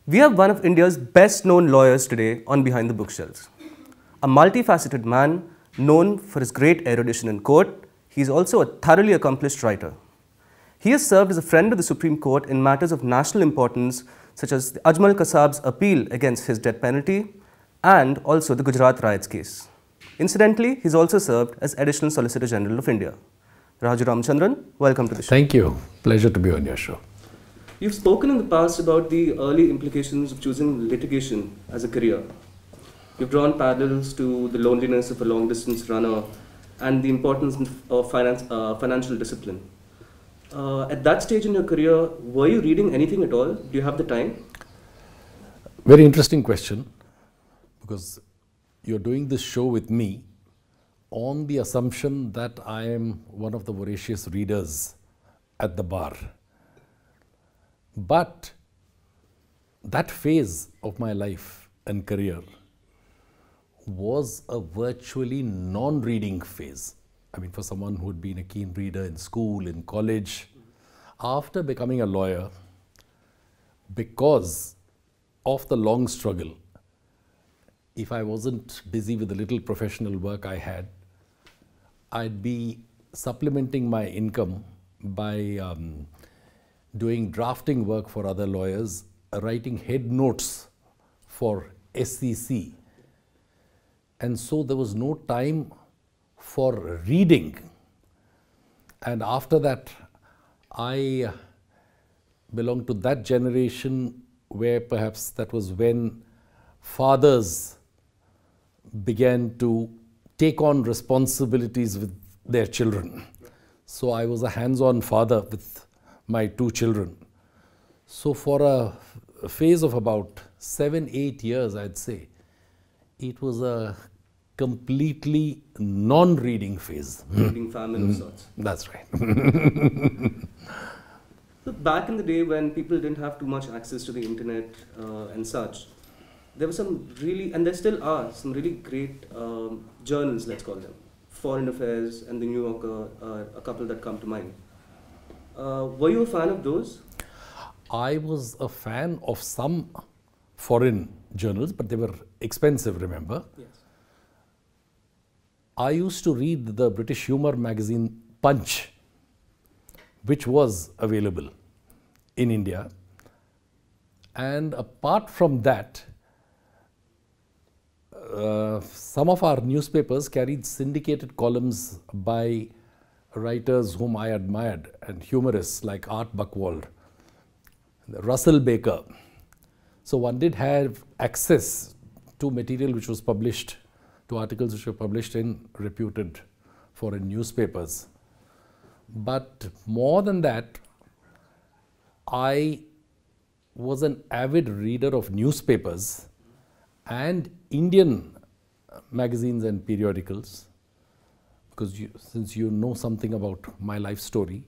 We have one of India's best-known lawyers today on Behind the Bookshelves. A multifaceted man known for his great erudition in court, he is also a thoroughly accomplished writer. He has served as a friend of the Supreme Court in matters of national importance such as the Ajmal Kasab's appeal against his death penalty and also the Gujarat riots case. Incidentally, he has also served as Additional Solicitor General of India. Raju Ramachandran, welcome to the show. Thank you. Pleasure to be on your show. You've spoken in the past about the early implications of choosing litigation as a career. You've drawn parallels to the loneliness of a long-distance runner and the importance of financial discipline. At that stage in your career, were you reading anything at all? Do you have the time? Very interesting question, because you're doing this show with me on the assumption that I am one of the voracious readers at the bar. But that phase of my life and career was a virtually non-reading phase. I mean, for someone who had been a keen reader in school, in college, after becoming a lawyer, because of the long struggle, if I wasn't busy with the little professional work I had, I'd be supplementing my income by doing drafting work for other lawyers, writing head notes for SCC. And so there was no time for reading. And after that, I belong to that generation where perhaps that was when fathers began to take on responsibilities with their children. So I was a hands-on father with my two children. So for a phase of about 7-8 years, I'd say, it was a completely non-reading phase. Reading famine of sorts. That's right. So back in the day when people didn't have too much access to the internet and such, there were some really, and there still are, some really great journals, let's call them. Foreign Affairs and The New Yorker are a couple that come to mind. Were you a fan of those? I was a fan of some foreign journals, but they were expensive, remember? Yes. I used to read the British humor magazine Punch, which was available in India. And apart from that, some of our newspapers carried syndicated columns by writers whom I admired and humorists like Art Buchwald, Russell Baker. So one did have access to material which was published, to articles which were published in reputed foreign newspapers. But more than that, I was an avid reader of newspapers and Indian magazines and periodicals, because since you know something about my life story,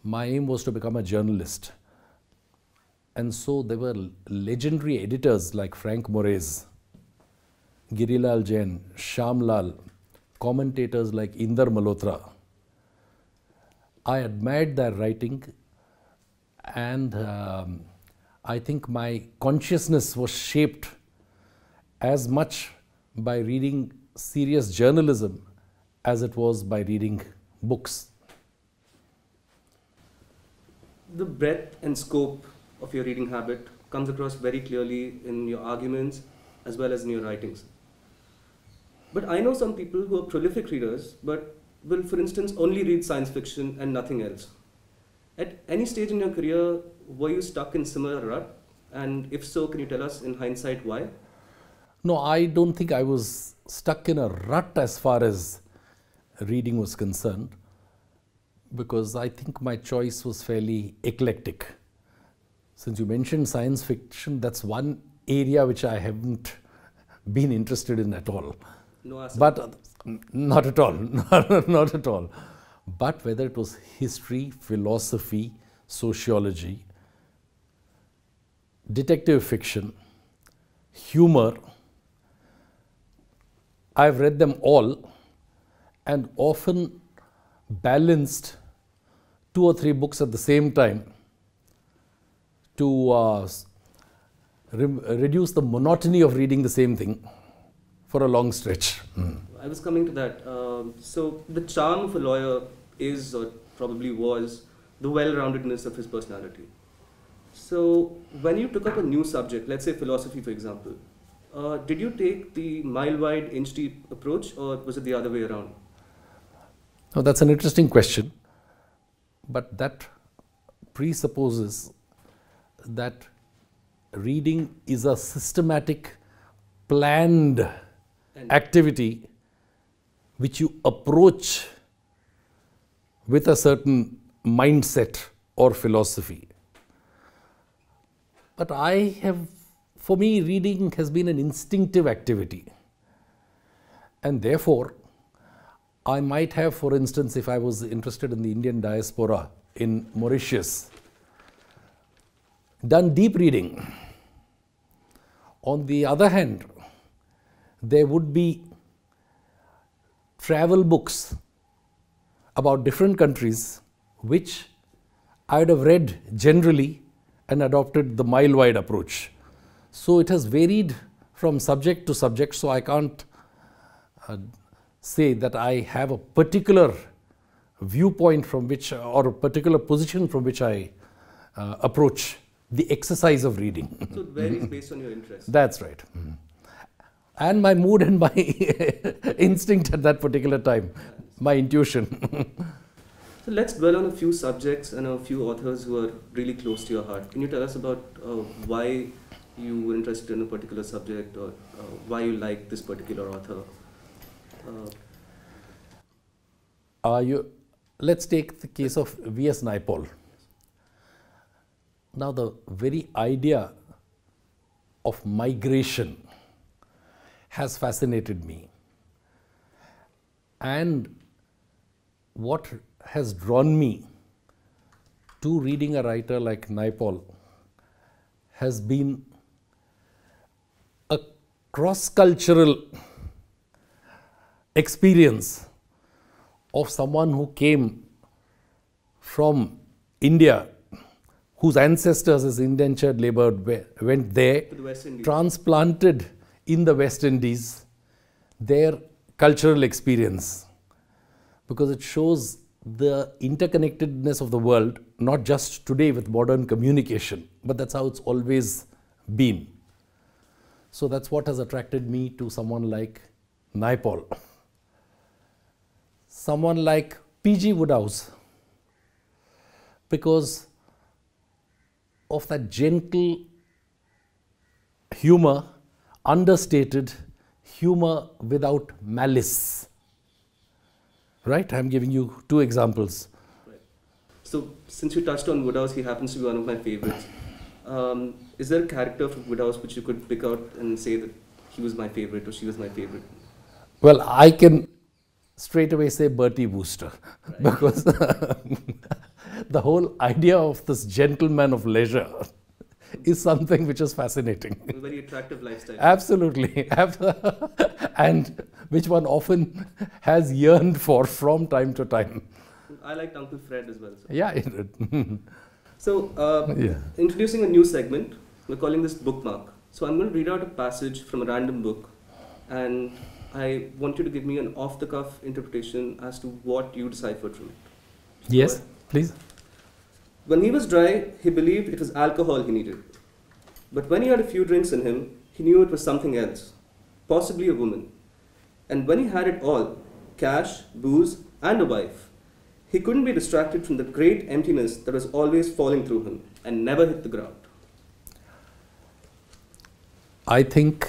my aim was to become a journalist. And so there were legendary editors like Frank Moraes, Girilal Jain, Shyam Lal, commentators like Inder Malhotra. I admired their writing, and I think my consciousness was shaped as much by reading serious journalism as it was by reading books. The breadth and scope of your reading habit comes across very clearly in your arguments as well as in your writings. But I know some people who are prolific readers but will, for instance, only read science fiction and nothing else. At any stage in your career, were you stuck in similar rut? And if so, can you tell us in hindsight why? No, I don't think I was stuck in a rut as far as reading was concerned, because I think my choice was fairly eclectic. Since you mentioned science fiction, that's one area which I haven't been interested in at all. No aspect. But not at all, not at all. But whether it was history, philosophy, sociology, detective fiction, humor, I've read them all and often balanced 2 or 3 books at the same time to reduce the monotony of reading the same thing for a long stretch. I was coming to that. So the charm of a lawyer is, or probably was, the well-roundedness of his personality. So when you took up a new subject, let's say philosophy for example, did you take the mile-wide, inch-deep approach, or was it the other way around? Now that's an interesting question, but that presupposes that reading is a systematic, planned activity which you approach with a certain mindset or philosophy. But for me, reading has been an instinctive activity. And therefore, I might have, for instance, if I was interested in the Indian diaspora in Mauritius, done deep reading. On the other hand, there would be travel books about different countries which I would have read generally and adopted the mile-wide approach. So it has varied from subject to subject, so I can't say that I have a particular viewpoint from which, or a particular position from which I approach the exercise of reading. So it varies based on your interest. That's right. And my mood and my instinct at that particular time, my intuition. So let's dwell on a few subjects and a few authors who are really close to your heart. Can you tell us about why you were interested in a particular subject, or why you like this particular author? Let's take the case of V.S. Naipaul. Now, the very idea of migration has fascinated me. And what has drawn me to reading a writer like Naipaul has been a cross-cultural experience of someone who came from India, whose ancestors as indentured labor went there, To the West Indies. transplanted in the West Indies their cultural experience, because it shows the interconnectedness of the world, not just today with modern communication, but that's how it's always been. So that's what has attracted me to someone like Naipaul. Someone like P.G. Wodehouse, because of that gentle humor, understated humor without malice. Right? I'm giving you two examples. Right. So since you touched on Wodehouse, he happens to be one of my favorites. Is there a character from Wodehouse which you could pick out and say that he was my favorite or she was my favorite? Well, I can straight away say Bertie Wooster, Right. because the whole idea of this gentleman of leisure is something which is fascinating. A very attractive lifestyle. Absolutely. And which one often has yearned for from time to time. I liked Uncle Fred as well. So, Yeah. Yeah. Introducing a new segment, we're calling this Bookmark. So I'm going to read out a passage from a random book, and I want you to give me an off-the-cuff interpretation as to what you deciphered from it. Yes, please. When he was dry, he believed it was alcohol he needed. But when he had a few drinks in him, he knew it was something else, possibly a woman. And when he had it all, cash, booze, and a wife, he couldn't be distracted from the great emptiness that was always falling through him and never hit the ground. I think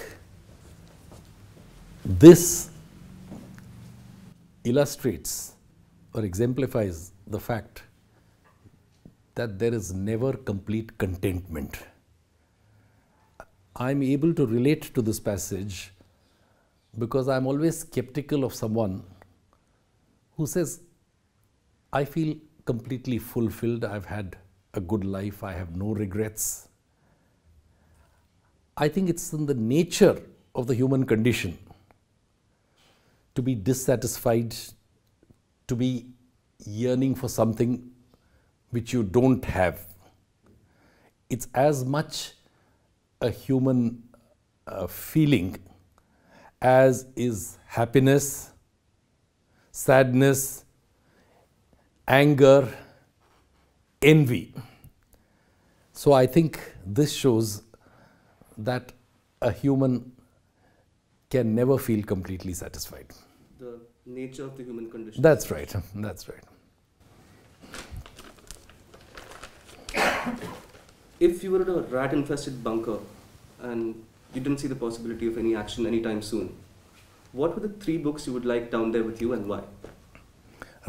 this illustrates or exemplifies the fact that there is never complete contentment. I'm able to relate to this passage because I'm always skeptical of someone who says, I feel completely fulfilled, I've had a good life, I have no regrets. I think it's in the nature of the human condition to be dissatisfied, to be yearning for something which you don't have. It's as much a human feeling, as is happiness, sadness, anger, envy. So I think this shows that a human can never feel completely satisfied. The nature of the human condition. That's right. That's right. If you were in a rat-infested bunker and you didn't see the possibility of any action anytime soon, what were the 3 books you would like down there with you and why?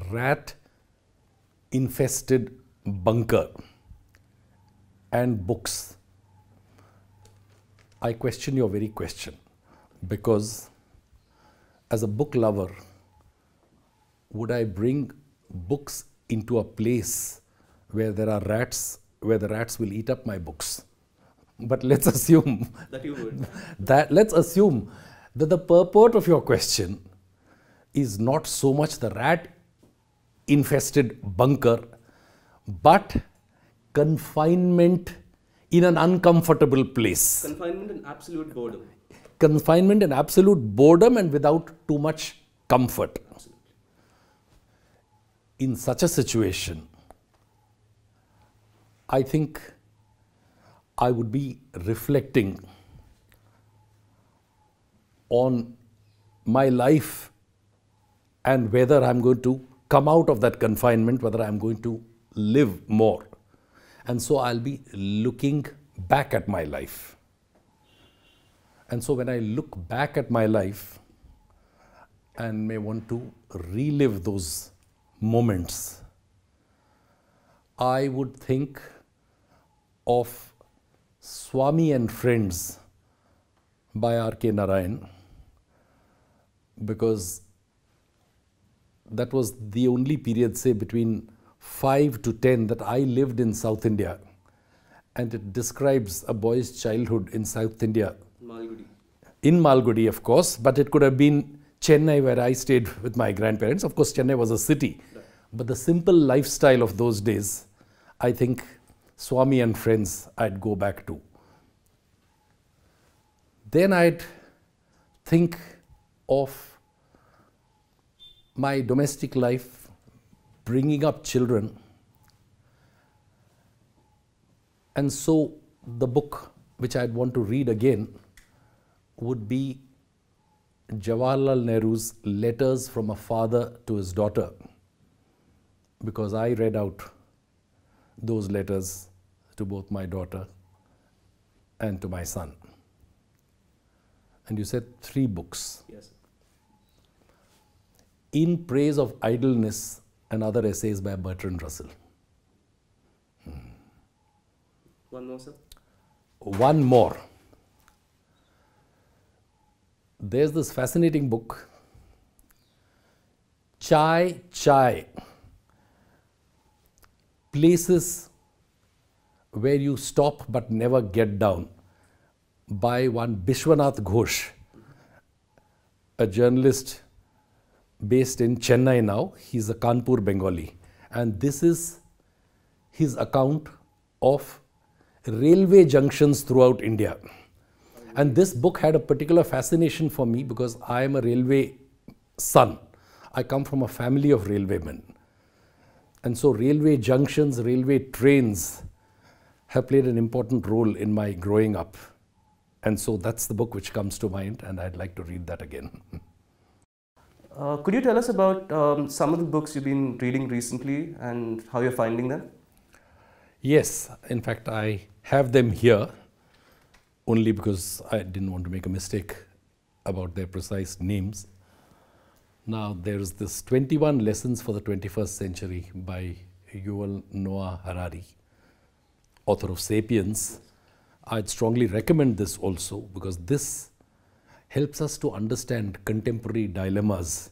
Rat-infested bunker and books. I question your very question, because as a book lover, would I bring books into a place where there are rats, where the rats will eat up my books? But let's assume that you would. Let's assume that the purport of your question is not so much the rat-infested bunker, but confinement in an uncomfortable place. Confinement and absolute boredom. Confinement and absolute boredom and without too much comfort. Absolutely. In such a situation, I think I would be reflecting on my life and whether I'm going to come out of that confinement, whether I'm going to live more. And so I'll be looking back at my life. And so when I look back at my life and may want to relive those moments, I would think of Swami and Friends by R.K. Narayan, because that was the only period, say, between 5 to 10 that I lived in South India, and it describes a boy's childhood in South India. Malgudi. In Malgudi, of course, but it could have been Chennai, where I stayed with my grandparents. Of course, Chennai was a city, Right. But the simple lifestyle of those days, I think Swami and Friends I'd go back to. Then I'd think of my domestic life, bringing up children. And so the book which I'd want to read again would be Jawaharlal Nehru's Letters from a Father to His Daughter, because I read out those letters to both my daughter and to my son. And you said 3 books. Yes. In Praise of Idleness and Other Essays by Bertrand Russell. One more, sir. One more. There's this fascinating book, Chai Chai, Places Where You Stop But Never Get Down, by one Bishwanath Ghosh, a journalist based in Chennai now. He's a Kanpur Bengali. And this is his account of railway junctions throughout India. And this book had a particular fascination for me because I am a railway son. I come from a family of railwaymen. And so railway junctions, railway trains have played an important role in my growing up. And so that's the book which comes to mind, and I'd like to read that again. Could you tell us about some of the books you've been reading recently and how you're finding them? Yes, in fact, I have them here only because I didn't want to make a mistake about their precise names. Now, there's this 21 Lessons for the 21st Century by Yuval Noah Harari, author of Sapiens. I'd strongly recommend this also because this helps us to understand contemporary dilemmas,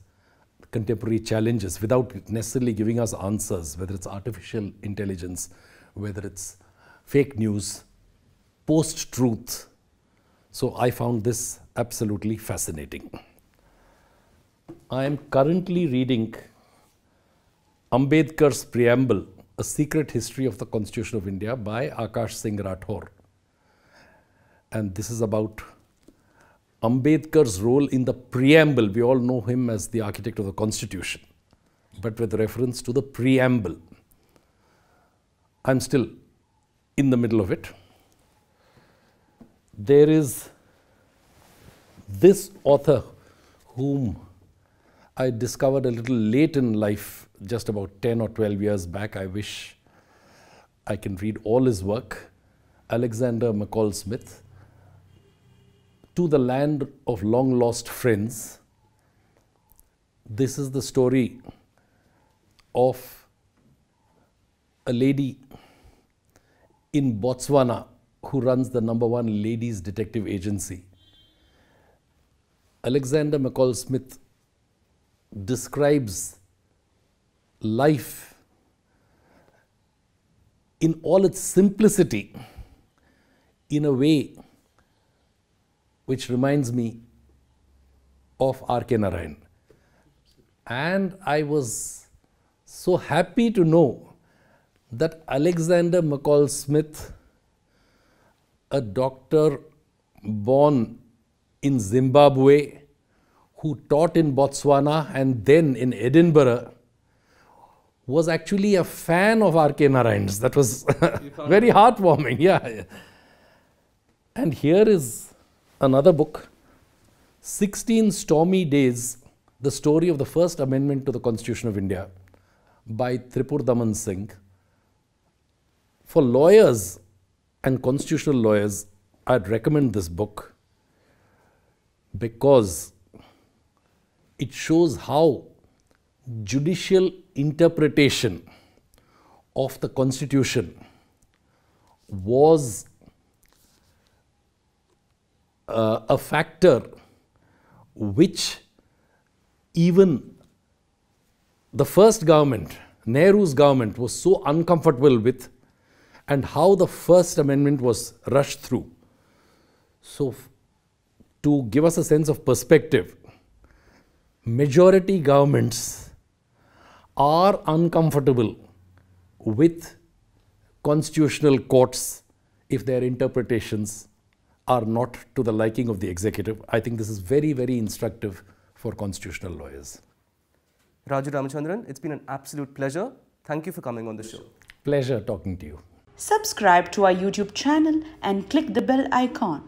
contemporary challenges without necessarily giving us answers, whether it's artificial intelligence, whether it's fake news, post-truth. So I found this absolutely fascinating. I am currently reading Ambedkar's Preamble, A Secret History of the Constitution of India by Akash Singh Rathore. And this is about Ambedkar's role in the preamble. We all know him as the architect of the Constitution, but with reference to the preamble. I'm still in the middle of it. There is this author whom I discovered a little late in life, just about 10 or 12 years back. I wish I can read all his work. Alexander McCall Smith, To the Land of Long Lost Friends. This is the story of a lady in Botswana who runs the #1 ladies detective agency. Alexander McCall Smith describes life in all its simplicity in a way which reminds me of R.K. Narayan. And I was so happy to know that Alexander McCall Smith, a doctor born in Zimbabwe, who taught in Botswana and then in Edinburgh, was actually a fan of R.K. Narayan's. That was very heartwarming. Yeah. And here is another book, 16 Stormy Days, the story of the First Amendment to the Constitution of India, by Tripur Daman Singh. For lawyers and constitutional lawyers, I'd recommend this book because it shows how judicial interpretation of the Constitution was a factor which even the first government, Nehru's government, was so uncomfortable with, and how the First Amendment was rushed through. So, to give us a sense of perspective, majority governments are uncomfortable with constitutional courts if their interpretations are not to the liking of the executive. I think this is very, very instructive for constitutional lawyers. Raju Ramachandran, it's been an absolute pleasure. Thank you for coming on the show. Pleasure talking to you. Subscribe to our YouTube channel and click the bell icon.